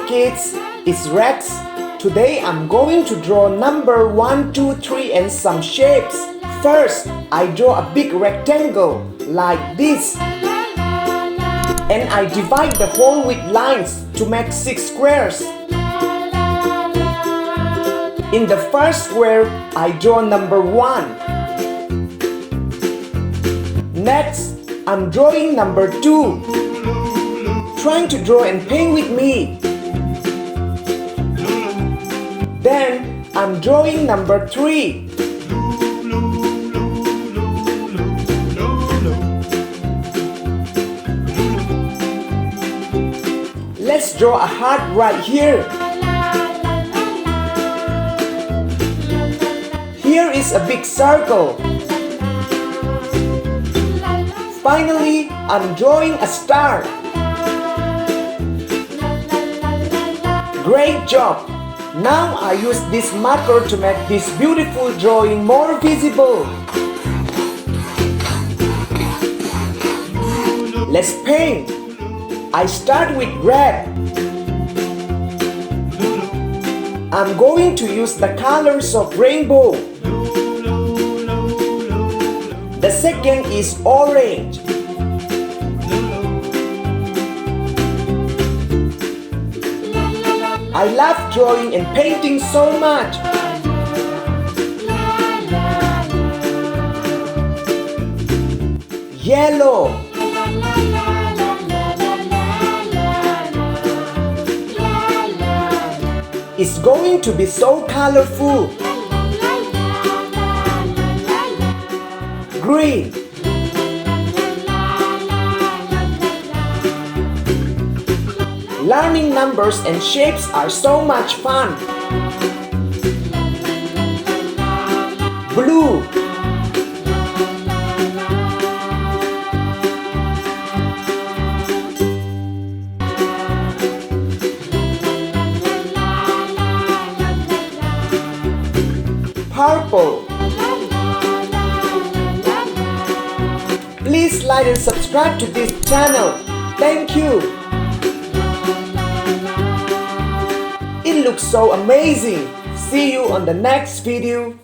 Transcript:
kids, it's Rex. Today I'm going to draw number 1, 2, 3 and some shapes. First, I draw a big rectangle like this. And I divide the whole with lines to make 6 squares. In the first square, I draw number 1. Next, I'm drawing number 2. Trying to draw and paint with me. Then, I'm drawing number 3. Let's draw a heart right here. Here is a big circle. Finally, I'm drawing a star. Great job! Now I use this marker to make this beautiful drawing more visible. Let's paint. I start with red. I'm going to use the colors of rainbow. The second is orange. I love drawing and painting so much. Yellow. It's going to be so colorful. Green. Learning numbers and shapes are so much fun. Blue. Purple. Please like and subscribe to this channel. Thank you. It looks so amazing. See you on the next video.